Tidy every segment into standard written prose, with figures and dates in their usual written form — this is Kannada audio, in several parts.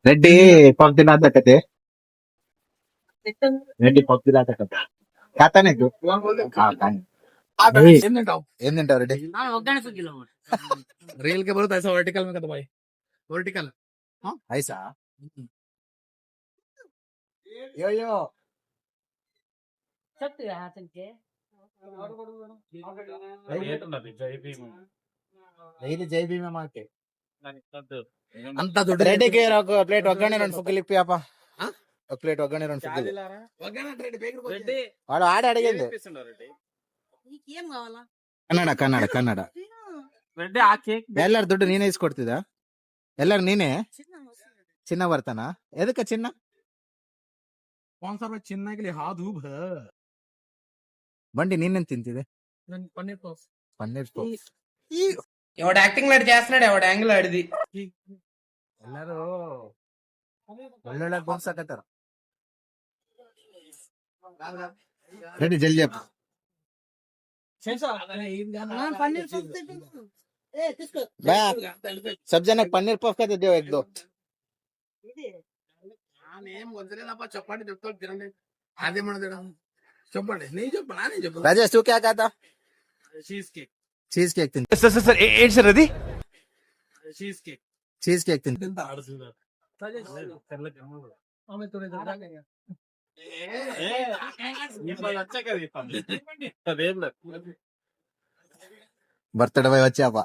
రెడ్డి పప్పు తినాకతే రెడ్డి పప్పు తినాకత ఖాతా నీకు ఏం తింటావు ఏం తింటావు రెడ్డి रील के बोलो तो ऐसा वर्टिकल में करता भाई वर्टिकल ఐసా యో యో డైలీ జై భీమే మాకే అంత ದುಡ್ಡು రెడ్డికి ఒక ప్లేట్ ఒగ్గనే రెండు ఫుగ్గులు ఇప్పియప్ప ఒక ప్లేట్ ఒగ్గనే రెండు ఫుగ్గులు వాడు ఆడి అడిగింది ಕನ್ನಡ ಕನ್ನಡ ಕನ್ನಡ ಎಲ್ಲಾರು ದುಡ್ಡು ನೀನೇ ಇಸ್ಕೊಡ್ತಿದ ಎಲ್ಲಾರು ನೀನೇ ಚಿನ್ನ ಬರ್ತಾನ ಎದಕ್ಕ ಚಿನ್ನ कौन सा चिन्ह के लिए हाथ धूप है ಬಂಡಿ ನೀನೇನ್ ತಿಂತಿದೆ पनीर पफ ಪನ್ನೀರ್ ಪಫ್ ఎవడు యాక్టింగ్ లాంటి చేస్తున్నాడు ఎవడు యాంగిల్ ఆడిది ಎಲ್ಲಾರು ಒಳ್ಳೊಳ್ಳೆ ಗೋಲ್ಸಾಕತ್ತಾರ ರೆಡಿ ಜಲ್ದಿ ಅಪ್ಪ सब जन पनीर पफ का दे दो एक दो చెప్పండి చెప్తా తినండి అదేమన్నా చెప్పండి నేను చెప్పనా నేను చెప్పను राजेश तू क्या कहता చీజ్ కేక్ चीज केक तिन सर అది చీజ్ కేక్ चीज केक तिन ఎంత ఆడుతున్నారు ఆమె తోనే జరగాలి बर्थडे भाई बच्चे आपा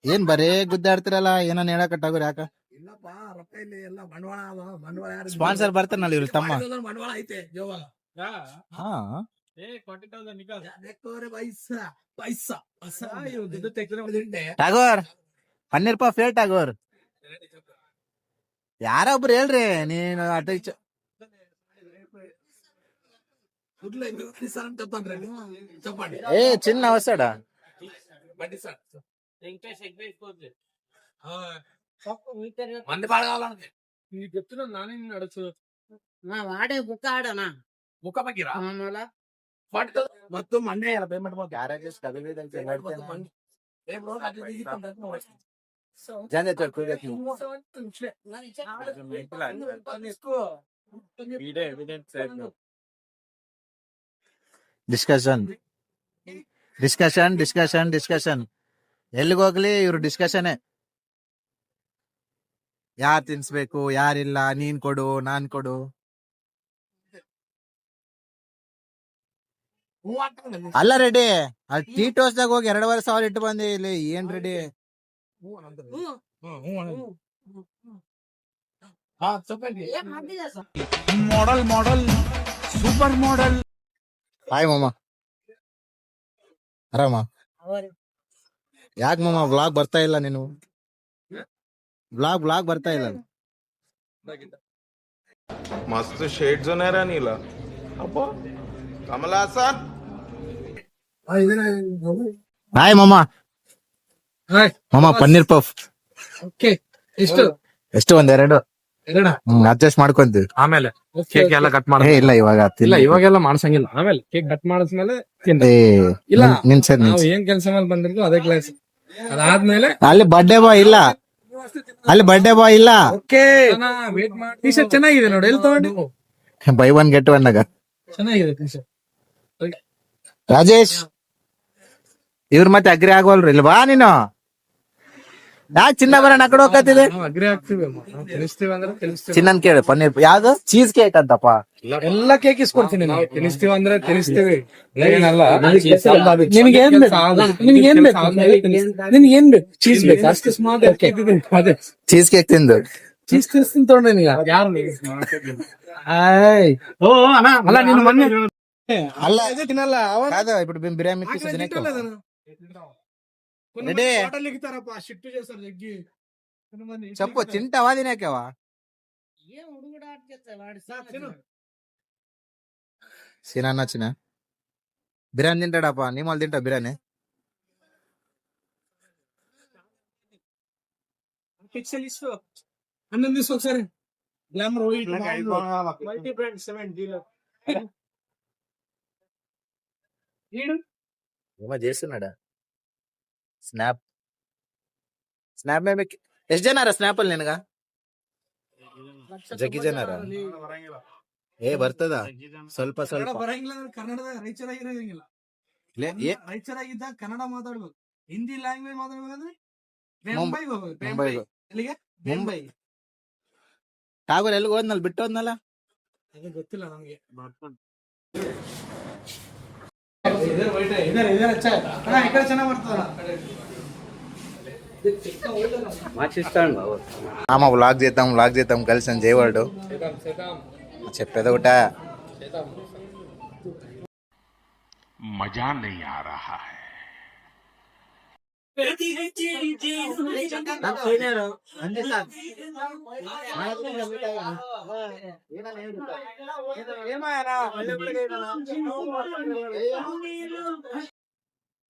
ಏನ್ ಬರೇ ಗುದ್ದಾಡ್ತಿರಲ್ಲ ಏನನ್ ಹೇಳಕಟ್ಟಾಗೋರ್ ಯಾಕ ಇಲ್ಲಪ್ಪ ರೊಕ್ಕ ಇಲ್ಲಿ ಎಲ್ಲ ಬಂಡವಾಳ ಬಂಡವಾಳ ಯಾರು ಸ್ಪಾನ್ಸರ್ ಬರ್ತಾನಲ್ಲ ಇವ್ರು ತಮ್ಮ ಬಂಡವಾಳ ಐತೆ ಜೋವಾಗ ಹಾ ಪೈಸಾ ಟಾಗೋರ್ ಪನ್ನೀರ್ ಪಫ್ ಹೇಳ್ ಟಾಗೋರ್ ಯಾರೊಬ್ರು ಹೇಳ್ರಿ ನೀನು ಅದ చెప్పండి ఏ చిన్న వస్తాడా బండి సార్ మంది పాడు కావాలంటే నీకు చెప్తున్నా నాని నిన్ను అడచ్చు వాడే బుక్క ఆడనా ముక్క పక్కిరా మళ్ళా మొత్తం మండే పేమెంట్ ಜಾನೆ ಡಿಸ್ಕಷನ್ ಡಿಸ್ಕಷನ್ ಡಿಸ್ಕಷನ್ ಡಿಸ್ಕಷನ್ ಎಲ್ಲಿಗೆ ಹೋಗ್ಲಿ ಇವ್ರು ಡಿಸ್ಕಷನ್ ಯಾರ್ ತಿನ್ಸ್ಬೇಕು ಯಾರಿಲ್ಲ ನೀನ್ ಕೊಡು ನಾನ್ ಕೊಡು ಅಲ್ಲ ರೆಡಿ ಟೀ ಟೋಸ್ದಾಗ ಹೋಗಿ 2,500 ಇಟ್ಟು ಬಂದಿ ಇಲ್ಲಿ ಏನ್ ready model model super model hi ಮಾಮ ಆರಾಮ ಯಾಕೆ ಮಾಮ ವ್ಲಾಗ್ ಬರ್ತಾ ಇಲ್ಲ ನೀನು ವ್ಲಾಗ್ ಬರ್ತಾ ಇಲ್ಲ मस्त शेड जो नाही राणीला अप्पा कमला असा ಹಾಯ್ ಮಾಮ ಮಾಮ ಪನ್ನೀರ್ ಪಫ್ ಓಕೆ ಎಷ್ಟು ಎಷ್ಟು ಒಂದೆರಡು ಎರಡ ಅಡ್ಜಸ್ಟ್ ಮಾಡ್ಕೊಂತೀವಿ ಆಮೇಲೆ ಕೇಕ್ ಎಲ್ಲ ಕಟ್ ಮಾಡ ಇಲ್ಲ ಇವಾಗ ಇಲ್ಲ ಇವಾಗೆಲ್ಲ ಮಾಡ್ಸಂಗಿಲ್ಲ ಆಮೇಲೆ ಕೇಕ್ ಕಟ್ ಮಾಡಿದ್ಮೇಲೆ ಇಲ್ಲ ನಾವು ಏನ್ ಕೆಲಸ ಮೇಲೆ ಬಂದಿರ್ತೀವಿ ಅದೇ ಕ್ಲಾಸ್ ಅದಾದ್ಮೇಲೆ ಅಲ್ಲಿ ಬರ್ಡೇ ಬಾಯ್ ಇಲ್ಲ ಅಲ್ಲಿ ಬರ್ಡೇ ಬಾಯ್ ಇಲ್ಲ ಓಕೆ ವೇಟ್ ಮಾಡಿ ಟಿ ಶರ್ಟ್ ಚೆನ್ನಾಗಿದೆ ನೋಡಿ ಎಲ್ಲಿ ತಗೊಂಡು ಬೈ ಒನ್ ಗೆಟ್ ಒನ್ ಆಗ ಚೆನ್ನಾಗಿದೆ ಟಿ ಶರ್ಟ್ ರಾಜೇಶ್ ಇವ್ರ ಮತ್ತೆ ಅಗ್ರಿ ಆಗೋಲ್ರಿ ಇಲ್ಲಿ ಬಾ ನೀನು ಯಾಕೆ ಚಿನ್ನ ಬರೋಣ ಆ ಕಡೆ ಹೋಗತ್ತಿದೆ ನಾವು ಅಗ್ರಿ ಆಗ್ತೀವಿ ನಾವು ತಿನ್ನಿಸ್ತೀವಿ ಅಂದ್ರೆ ತಿನ್ನಿಸ್ತೀವಿ ಚಿನ್ನನ್ ಕೇಳಿ ಪನ್ನೀರ್ ಯಾವ್ದು ಚೀಸ್ ಕೇಕ್ ಅಂತಪ್ಪ ಎಲ್ಲ ಕೇಕ್ ಇಸ್ಕೊಡ್ತೀನಿ ನಾವು ತಿನ್ನಿಸ್ತೀವಿ ಅಂದ್ರೆ ತಿನ್ನಿಸ್ತೀವಿ ಏನಲ್ಲ ನಿಮ್ಗೆ ಏನ್ ಬೇಕು ನಿಮ್ಗೆ ಏನ್ ಬೇಕು ನಿಮ್ಗೆ ಏನ್ ಬೇಕು ಚೀಸ್ ಬೇಕು ಅಷ್ಟು ಸ್ಮಾಲ್ ಅದೇ ಚೀಸ್ ಕೇಕ್ ತಿಂದು ಚೀಸ್ ತಿನ್ನಿಸ್ತೀನಿ ತಗೊಂಡೆ ನೀಗ ಯಾರು ಓ ಅಲ್ಲ ನೀನು ಮೊನ್ನೆ ಅಲ್ಲ ತಿನ್ನಲ್ಲ కాదు ఇప్పుడు బిర్యానీ పీస్ తినేకు రెడీ షిఫ్ట్ చేస్తారు జగ్గి చెప్పు తింటావా తినేకేవా సినా చిన్న బిర్యానీ తింటాడాపా నీ వాళ్ళు తింటా బిర్యానీ పిక్సెల్ ఇష్యూ ಹನ್ನೊಂದು ದಿವಸ ఒకసారి గ్లామర్ మల్టీ బ్రాండ్ 70 ఏమో చేస్తున్నాడా స్నాప్ మేమే ಎಷ್ಟು ಜನ ಸ್ನಾಪ್ ಅಲ್ಲಿ ನಿನಗ ಜಗ್ಗಿ ಜನರ ಏ ಬರ್ತದ ಸ್ವಲ್ಪ ಸ್ವಲ್ಪ ಬರಂಗಿಲ್ಲ ಅಂದ್ರೆ ಕನ್ನಡದಾಗ ರೈತರಾಗಿರೋಂಗಿಲ್ಲ ರೈತರಾಗಿದ್ದ ಕನ್ನಡ ಮಾತಾಡ್ಬೇಕು ಹಿಂದಿ ಲ್ಯಾಂಗ್ವೇಜ್ ಮಾತಾಡ್ಬೇಕಂದ್ರೆ ಮುಂಬೈಗೆ ಹೋಗ್ಬೇಕು ಮುಂಬೈಗೆ. ಎಲ್ಲಿಗೆ ಮುಂಬೈ ಟಾಗೂರ್ ಎಲ್ಲಿಗೆ ಹೋದ್ನಲ್ಲ ಬಿಟ್ಟು ಹೋದ್ನಲ್ಲ ಅದು ಗೊತ್ತಿಲ್ಲ ನಮ್ಗೆ ಚೆನ್ನಾಗ್ ಬರ್ತದಲ್ಲ ఆమా వ్లాగ్ చేద్దాం కలిసి అని చేయవాడు చెప్పేది ఒకట मजा नहीं आ रहा है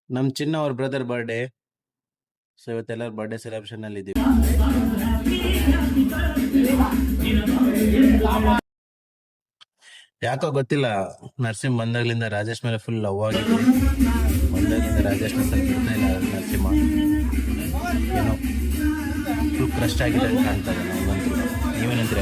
ನಮ್ ಚಿನ್ನ ಅವ್ರ ಬ್ರದರ್ ಬರ್ಡೇ ಸೊ ಇವತ್ತೆಲ್ಲರ ಬರ್ಡೇ ಸೆಲೆಬ್ರೇಷನ್ ಅಲ್ಲಿ ಇದೀವಿ. ಯಾಕೋ ಗೊತ್ತಿಲ್ಲ ನರಸಿಂಹ ಬಂದಾಗ್ಲಿಂದ ರಾಜೇಶ್ ಮೇಲೆ ಫುಲ್ ಲವ್ ಆಗಿದೆ. ಬಂದಾಗ್ಲಿಂದ ರಾಜೇಶ್ ಸ್ವಲ್ಪ ಬಿಡ್ತಾ ಇಲ್ಲ ನರಸಿಂಹ. ಏನೋ ಫುಲ್ ಕ್ರಶ್ ಆಗಿದೆ ಅಂತ ಕಾಣ್ತದೆ. ನೀವೇನಂತೀರ?